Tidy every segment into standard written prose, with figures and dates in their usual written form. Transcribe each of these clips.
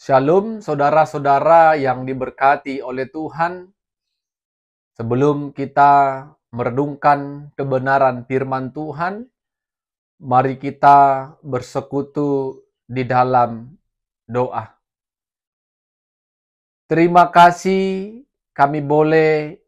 Shalom saudara-saudara yang diberkati oleh Tuhan. Sebelum kita merenungkan kebenaran firman Tuhan, mari kita bersekutu di dalam doa. Terima kasih kami boleh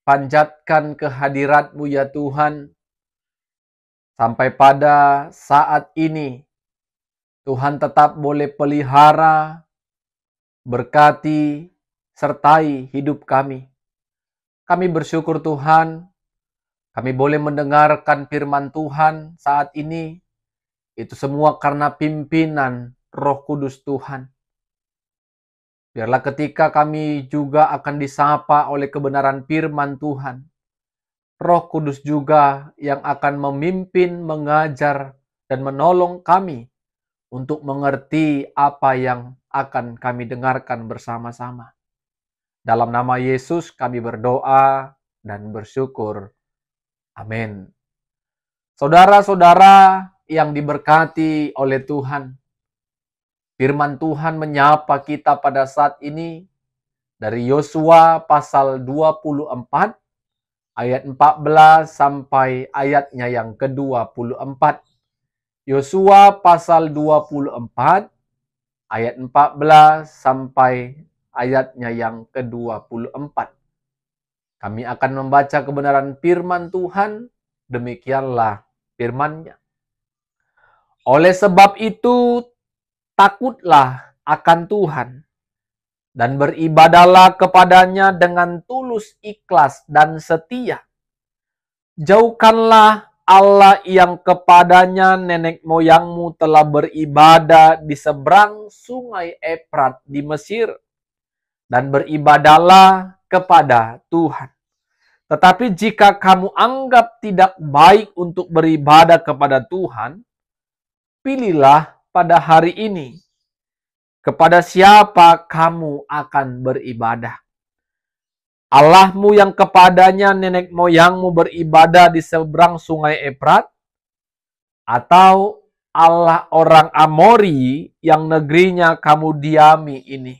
panjatkan kehadirat-Mu ya Tuhan. Sampai pada saat ini, Tuhan tetap boleh pelihara, berkati, sertai hidup kami. Kami bersyukur Tuhan, kami boleh mendengarkan firman Tuhan saat ini. Itu semua karena pimpinan Roh Kudus Tuhan. Biarlah ketika kami juga akan disapa oleh kebenaran firman Tuhan, Roh Kudus juga yang akan memimpin, mengajar, dan menolong kami untuk mengerti apa yang akan kami dengarkan bersama-sama. Dalam nama Yesus kami berdoa dan bersyukur. Amin. Saudara-saudara yang diberkati oleh Tuhan, firman Tuhan menyapa kita pada saat ini dari Yosua pasal 24 ayat 14 sampai ayatnya yang ke-24. Yosua pasal 24 ayat 14 sampai ayatnya yang ke-24. Kami akan membaca kebenaran firman Tuhan, demikianlah firman-Nya. Oleh sebab itu, takutlah akan Tuhan, dan beribadahlah kepadanya dengan tulus, ikhlas, dan setia. Jauhkanlah Allah yang kepadanya nenek moyangmu telah beribadah di seberang sungai Efrat di Mesir, dan beribadahlah kepada Tuhan. Tetapi jika kamu anggap tidak baik untuk beribadah kepada Tuhan, pilihlah pada hari ini kepada siapa kamu akan beribadah. Allahmu yang kepadanya nenek moyangmu beribadah di seberang sungai Efrat, atau Allah orang Amori yang negerinya kamu diami ini.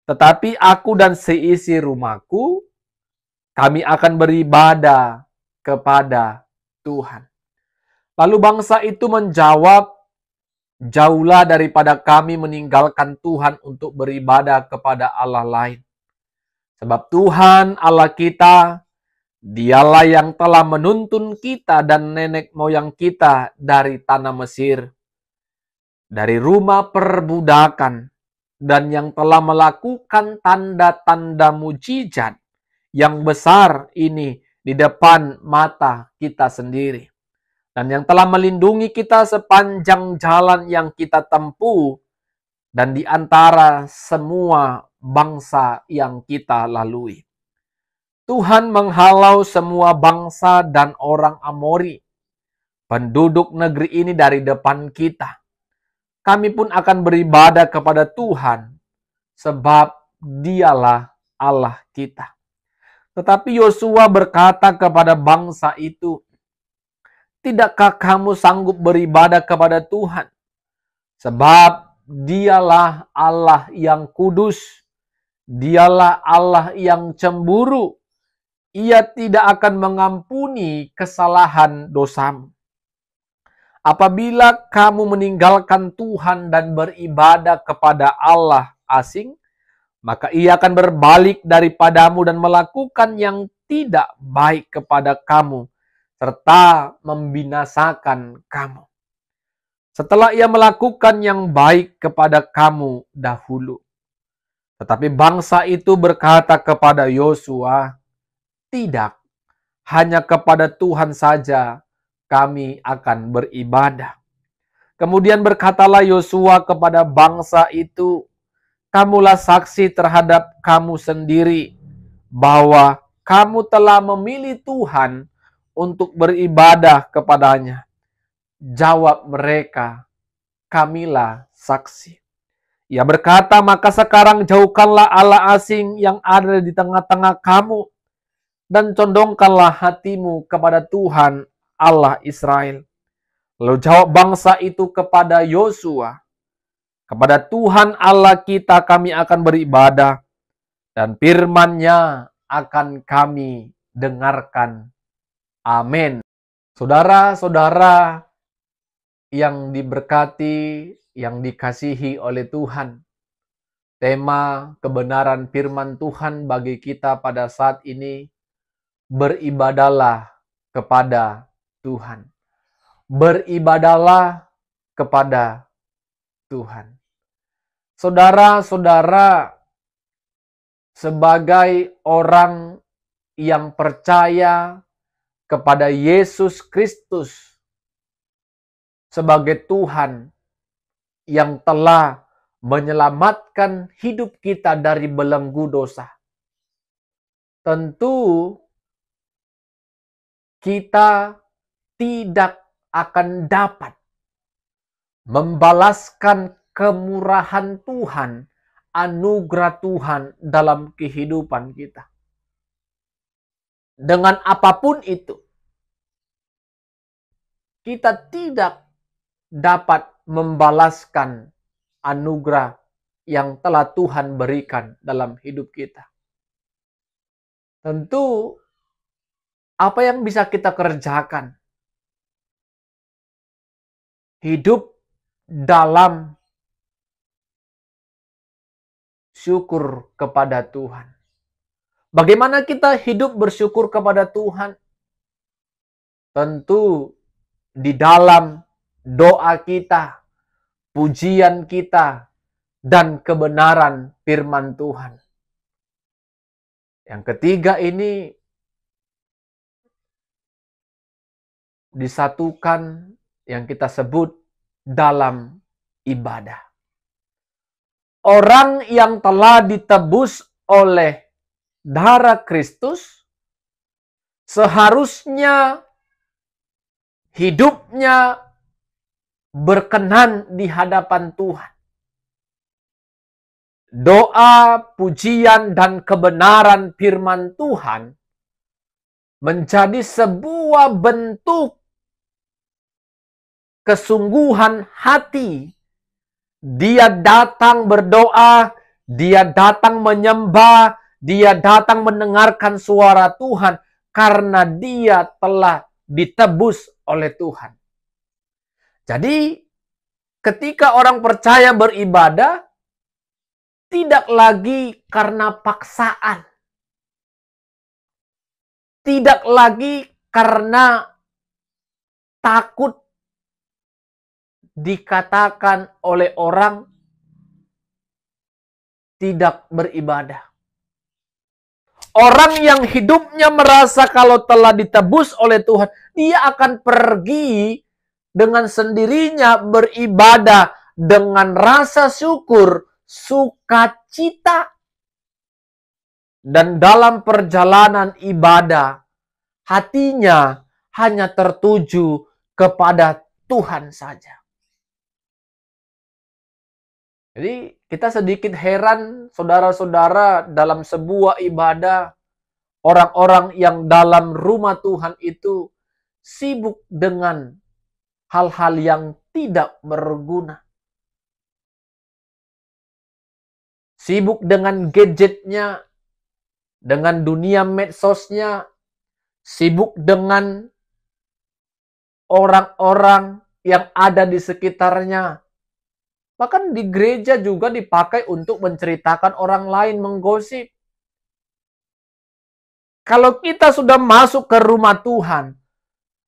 Tetapi aku dan seisi rumahku, kami akan beribadah kepada Tuhan. Lalu bangsa itu menjawab, jauhlah daripada kami meninggalkan Tuhan untuk beribadah kepada Allah lain. Sebab Tuhan Allah kita, Dialah yang telah menuntun kita dan nenek moyang kita dari tanah Mesir, dari rumah perbudakan, dan yang telah melakukan tanda-tanda mujizat yang besar ini di depan mata kita sendiri, dan yang telah melindungi kita sepanjang jalan yang kita tempuh dan di antara semua bangsa yang kita lalui. Tuhan menghalau semua bangsa dan orang Amori, penduduk negeri ini dari depan kita. Kami pun akan beribadah kepada Tuhan, sebab Dialah Allah kita. Tetapi Yosua berkata kepada bangsa itu, tidakkah kamu sanggup beribadah kepada Tuhan? Sebab Dialah Allah yang kudus, Dialah Allah yang cemburu. Ia tidak akan mengampuni kesalahan dosamu. Apabila kamu meninggalkan Tuhan dan beribadah kepada Allah asing, maka Ia akan berbalik daripadamu dan melakukan yang tidak baik kepada kamu, serta membinasakan kamu. Setelah Ia melakukan yang baik kepada kamu dahulu. Tetapi bangsa itu berkata kepada Yosua, tidak, hanya kepada Tuhan saja kami akan beribadah. Kemudian berkatalah Yosua kepada bangsa itu, kamulah saksi terhadap kamu sendiri, bahwa kamu telah memilih Tuhan untuk beribadah kepadanya. Jawab mereka, kamilah saksi. Ia berkata, maka sekarang jauhkanlah Allah asing yang ada di tengah-tengah kamu, dan condongkanlah hatimu kepada Tuhan Allah Israel. Lalu jawab bangsa itu kepada Yosua, Kepada Tuhan Allah kita kami akan beribadah, dan firman-Nya akan kami dengarkan. Amin. Saudara-saudara yang diberkati, yang dikasihi oleh Tuhan, tema kebenaran firman Tuhan bagi kita pada saat ini, beribadahlah kepada Tuhan. Beribadahlah kepada Tuhan. Saudara-saudara, sebagai orang yang percaya kepada Yesus Kristus sebagai Tuhan yang telah menyelamatkan hidup kita dari belenggu dosa, tentu kita tidak akan dapat membalaskan kemurahan Tuhan, anugerah Tuhan dalam kehidupan kita. Dengan apapun itu, kita tidak dapat membalaskan anugerah yang telah Tuhan berikan dalam hidup kita. Tentu, apa yang bisa kita kerjakan? Hidup dalam syukur kepada Tuhan. Bagaimana kita hidup bersyukur kepada Tuhan? Tentu di dalam doa kita, pujian kita, dan kebenaran firman Tuhan. Yang ketiga ini disatukan yang kita sebut dalam ibadah. Orang yang telah ditebus oleh darah Kristus seharusnya hidupnya berkenan di hadapan Tuhan. Doa, pujian, dan kebenaran firman Tuhan menjadi sebuah bentuk kesungguhan hati. Dia datang berdoa, dia datang menyembah, dia datang mendengarkan suara Tuhan karena dia telah ditebus oleh Tuhan. Jadi, ketika orang percaya beribadah, tidak lagi karena paksaan. Tidak lagi karena takut dikatakan oleh orang tidak beribadah. Orang yang hidupnya merasa kalau telah ditebus oleh Tuhan, dia akan pergi dengan sendirinya beribadah dengan rasa syukur, sukacita. Dan dalam perjalanan ibadah, hatinya hanya tertuju kepada Tuhan saja. Jadi kita sedikit heran, saudara-saudara, dalam sebuah ibadah, orang-orang yang dalam rumah Tuhan itu sibuk dengan hal-hal yang tidak berguna. Sibuk dengan gadgetnya, dengan dunia medsosnya, sibuk dengan orang-orang yang ada di sekitarnya. Bahkan di gereja juga dipakai untuk menceritakan orang lain, menggosip. Kalau kita sudah masuk ke rumah Tuhan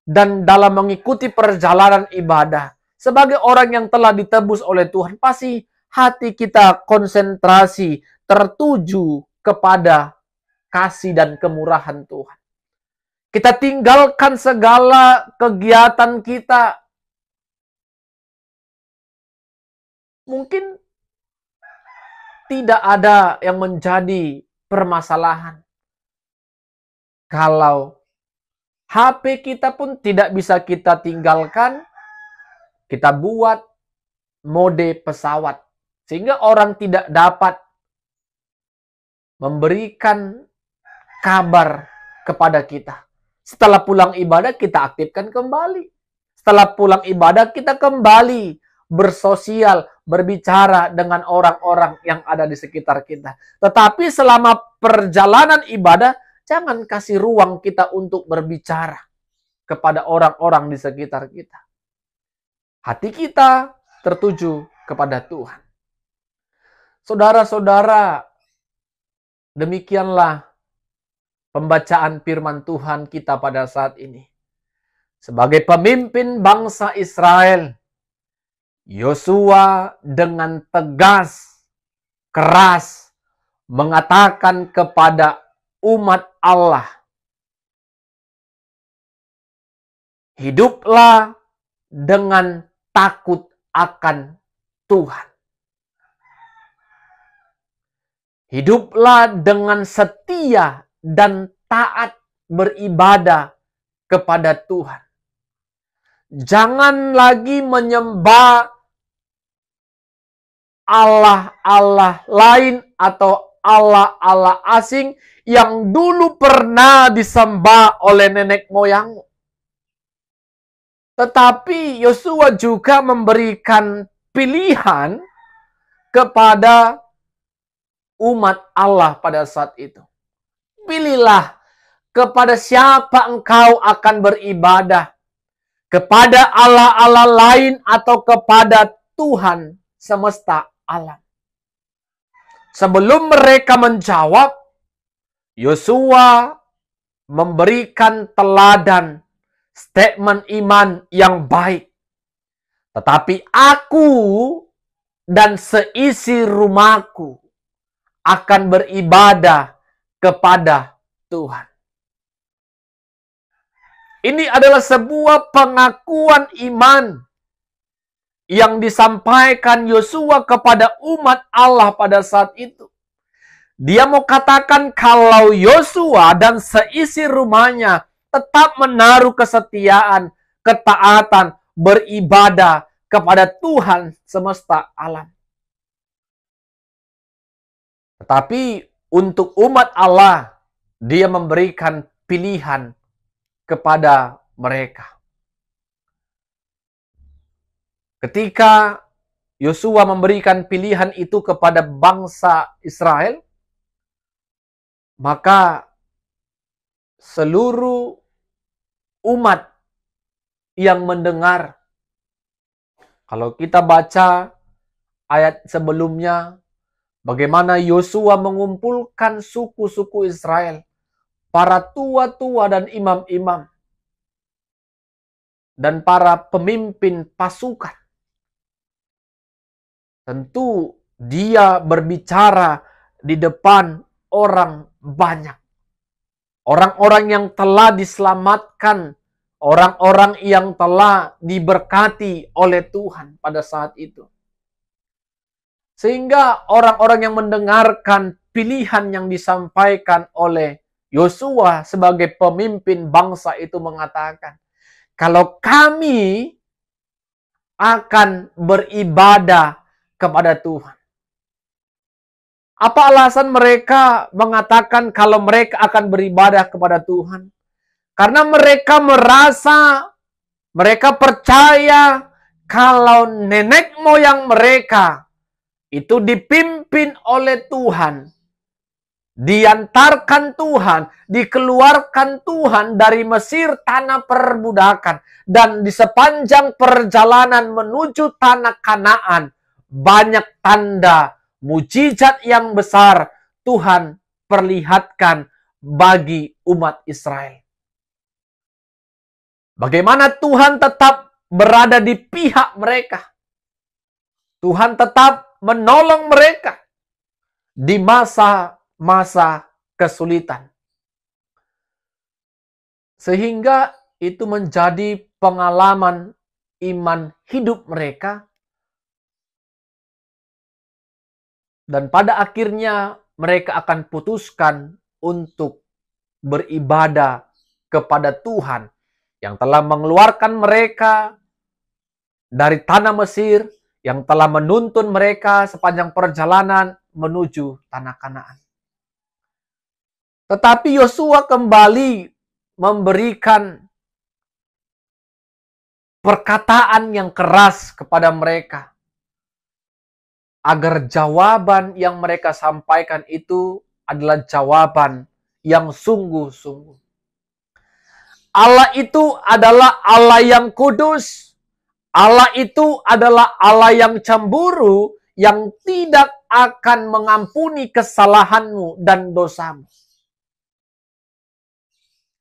dan dalam mengikuti perjalanan ibadah, sebagai orang yang telah ditebus oleh Tuhan, pasti hati kita konsentrasi, tertuju kepada kasih dan kemurahan Tuhan. Kita tinggalkan segala kegiatan kita. Mungkin tidak ada yang menjadi permasalahan. Kalau HP kita pun tidak bisa kita tinggalkan, kita buat mode pesawat. Sehingga orang tidak dapat memberikan kabar kepada kita. Setelah pulang ibadah, kita aktifkan kembali. Setelah pulang ibadah, kita kembali bersosial, berbicara dengan orang-orang yang ada di sekitar kita. Tetapi selama perjalanan ibadah, jangan kasih ruang kita untuk berbicara kepada orang-orang di sekitar kita. Hati kita tertuju kepada Tuhan. Saudara-saudara, demikianlah pembacaan firman Tuhan kita pada saat ini. Sebagai pemimpin bangsa Israel, Yosua dengan tegas, keras, mengatakan kepada umat Allah, hiduplah dengan takut akan Tuhan. Hiduplah dengan setia dan taat beribadah kepada Tuhan. Jangan lagi menyembah Allah-Allah lain atau Allah-Allah asing yang dulu pernah disembah oleh nenek moyangmu. Tetapi Yosua juga memberikan pilihan kepada umat Allah pada saat itu. Pilihlah kepada siapa engkau akan beribadah. Kepada Allah-Allah lain atau kepada Tuhan semesta alam. Sebelum mereka menjawab, Yosua memberikan teladan statement iman yang baik. Tetapi aku dan seisi rumahku akan beribadah kepada Tuhan. Ini adalah sebuah pengakuan iman yang disampaikan Yosua kepada umat Allah pada saat itu. Dia mau katakan kalau Yosua dan seisi rumahnya tetap menaruh kesetiaan, ketaatan, beribadah kepada Tuhan semesta alam. Tetapi untuk umat Allah, dia memberikan pilihan kepada mereka. Ketika Yosua memberikan pilihan itu kepada bangsa Israel, maka seluruh umat yang mendengar, kalau kita baca ayat sebelumnya, bagaimana Yosua mengumpulkan suku-suku Israel, para tua-tua dan imam-imam, dan para pemimpin pasukan. Tentu dia berbicara di depan orang banyak. Orang-orang yang telah diselamatkan, orang-orang yang telah diberkati oleh Tuhan pada saat itu. Sehingga orang-orang yang mendengarkan pilihan yang disampaikan oleh Yosua sebagai pemimpin bangsa itu mengatakan, kalau kami akan beribadah kepada Tuhan. Apa alasan mereka mengatakan kalau mereka akan beribadah kepada Tuhan? Karena mereka merasa, mereka percaya kalau nenek moyang mereka itu dipimpin oleh Tuhan, diantarkan Tuhan, dikeluarkan Tuhan dari Mesir tanah perbudakan, dan di sepanjang perjalanan menuju tanah Kanaan banyak tanda mujizat yang besar Tuhan perlihatkan bagi umat Israel. Bagaimana Tuhan tetap berada di pihak mereka. Tuhan tetap menolong mereka di masa kesulitan. Sehingga itu menjadi pengalaman iman hidup mereka. Dan pada akhirnya mereka akan putuskan untuk beribadah kepada Tuhan yang telah mengeluarkan mereka dari tanah Mesir, yang telah menuntun mereka sepanjang perjalanan menuju tanah Kanaan. Tetapi Yosua kembali memberikan perkataan yang keras kepada mereka. agar jawaban yang mereka sampaikan itu adalah jawaban yang sungguh-sungguh. Allah itu adalah Allah yang kudus. Allah itu adalah Allah yang cemburu, yang tidak akan mengampuni kesalahanmu dan dosamu.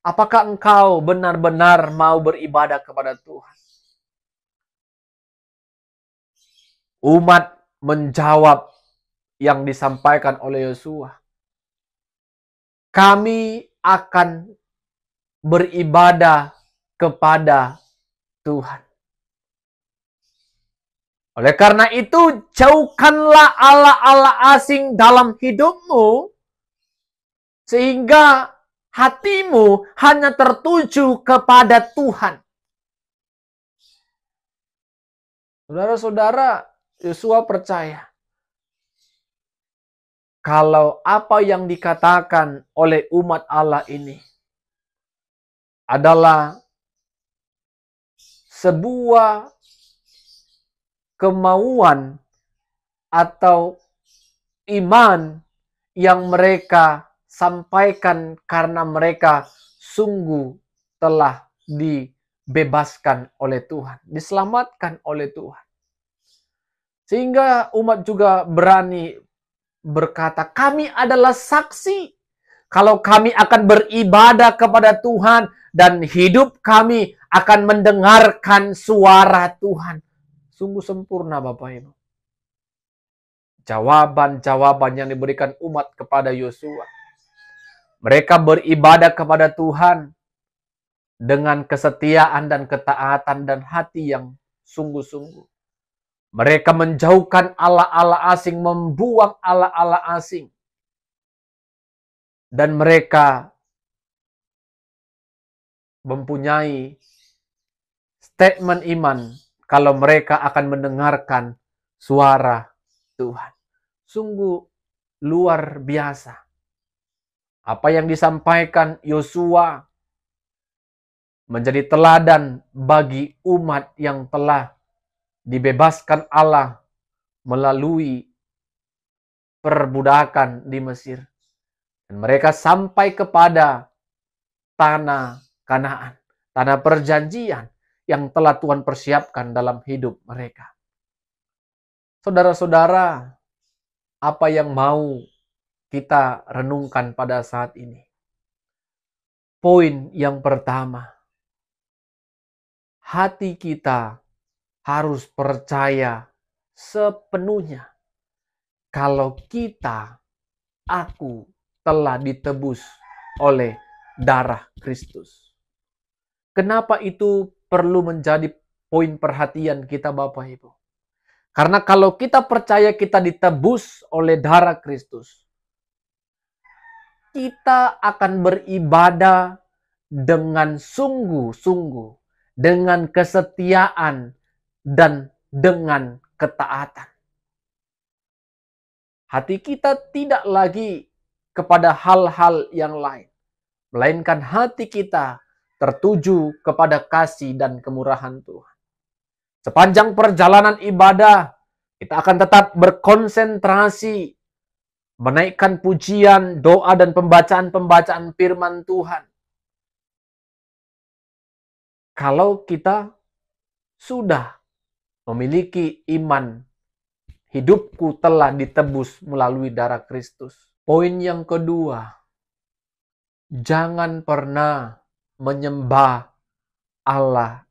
Apakah engkau benar-benar mau beribadah kepada Tuhan? Umat menjawab yang disampaikan oleh Yosua. Kami akan beribadah kepada Tuhan. Oleh karena itu, jauhkanlah Allah-Allah asing dalam hidupmu, sehingga hatimu hanya tertuju kepada Tuhan. Saudara-saudara, Yosua percaya kalau apa yang dikatakan oleh umat Allah ini adalah sebuah kemauan atau iman yang mereka sampaikan karena mereka sungguh telah dibebaskan oleh Tuhan, diselamatkan oleh Tuhan. Sehingga umat juga berani berkata, kami adalah saksi kalau kami akan beribadah kepada Tuhan dan hidup kami akan mendengarkan suara Tuhan. Sungguh sempurna Bapak Ibu. Jawaban-jawaban yang diberikan umat kepada Yosua. Mereka beribadah kepada Tuhan dengan kesetiaan dan ketaatan dan hati yang sungguh-sungguh. Mereka menjauhkan Allah-Allah asing, membuang Allah-Allah asing. Dan mereka mempunyai statement iman kalau mereka akan mendengarkan suara Tuhan. Sungguh luar biasa. Apa yang disampaikan Yosua menjadi teladan bagi umat yang telah dibebaskan Allah melalui perbudakan di Mesir. Dan mereka sampai kepada tanah Kanaan, tanah perjanjian yang telah Tuhan persiapkan dalam hidup mereka. Saudara-saudara, apa yang mau kita renungkan pada saat ini? Poin yang pertama, hati kita harus percaya sepenuhnya kalau aku telah ditebus oleh darah Kristus. Kenapa itu perlu menjadi poin perhatian kita Bapak Ibu? Karena kalau kita percaya kita ditebus oleh darah Kristus, kita akan beribadah dengan sungguh-sungguh, dengan kesetiaan, dan dengan ketaatan. Hati kita tidak lagi kepada hal-hal yang lain, melainkan hati kita tertuju kepada kasih dan kemurahan Tuhan. Sepanjang perjalanan ibadah, kita akan tetap berkonsentrasi, menaikkan pujian, doa, dan pembacaan-pembacaan firman Tuhan. Kalau kita sudah memiliki iman, hidupku telah ditebus melalui darah Kristus. Poin yang kedua, jangan pernah menyembah Allah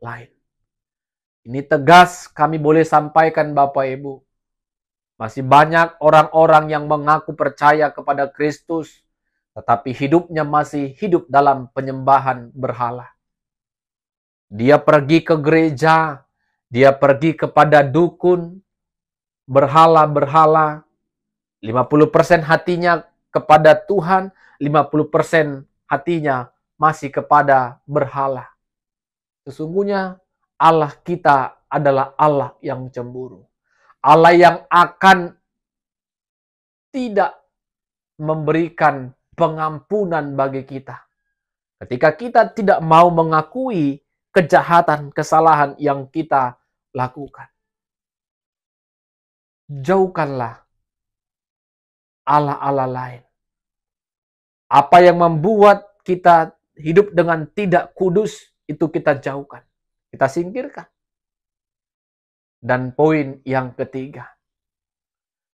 lain. Ini tegas kami boleh sampaikan Bapak Ibu. Masih banyak orang-orang yang mengaku percaya kepada Kristus, tetapi hidupnya masih hidup dalam penyembahan berhala. Dia pergi ke gereja, dia pergi kepada dukun, berhala-berhala, 50% hatinya kepada Tuhan, 50% hatinya masih kepada berhala. Sesungguhnya Allah kita adalah Allah yang cemburu. Allah yang akan tidak memberikan pengampunan bagi kita. Ketika kita tidak mau mengakui kejahatan, kesalahan yang kita lakukan. jauhkanlah Allah-Allah lain. Apa yang membuat kita hidup dengan tidak kudus, itu kita jauhkan. Kita singkirkan. Dan poin yang ketiga,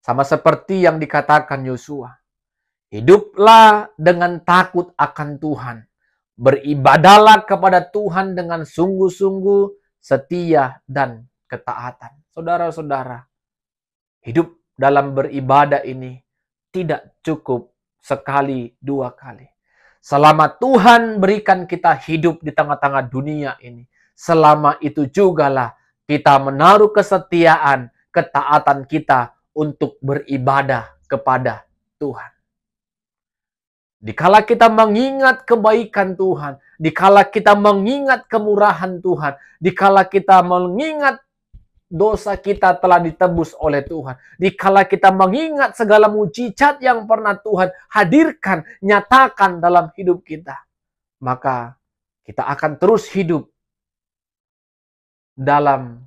sama seperti yang dikatakan Yosua, hiduplah dengan takut akan Tuhan. Beribadahlah kepada Tuhan dengan sungguh-sungguh, setia, dan ketaatan. Saudara-saudara, hidup dalam beribadah ini tidak cukup sekali, dua kali. Selama Tuhan berikan kita hidup di tengah-tengah dunia ini, selama itu jugalah kita menaruh kesetiaan, ketaatan kita untuk beribadah kepada Tuhan. Dikala kita mengingat kebaikan Tuhan, dikala kita mengingat kemurahan Tuhan, dikala kita mengingat dosa kita telah ditebus oleh Tuhan, dikala kita mengingat segala mujizat yang pernah Tuhan hadirkan, nyatakan dalam hidup kita, maka kita akan terus hidup dalam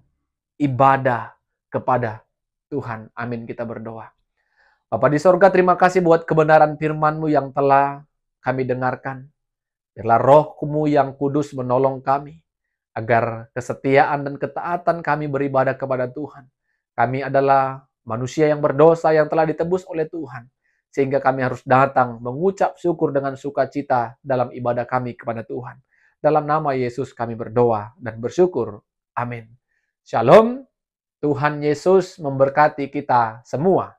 ibadah kepada Tuhan. Amin, kita berdoa. Bapa di sorga, terima kasih buat kebenaran firman-Mu yang telah kami dengarkan. Biarlah Roh-Mu yang kudus menolong kami, agar kesetiaan dan ketaatan kami beribadah kepada Tuhan. Kami adalah manusia yang berdosa yang telah ditebus oleh Tuhan. Sehingga kami harus datang mengucap syukur dengan sukacita dalam ibadah kami kepada Tuhan. Dalam nama Yesus kami berdoa dan bersyukur. Amin. Shalom. Tuhan Yesus memberkati kita semua.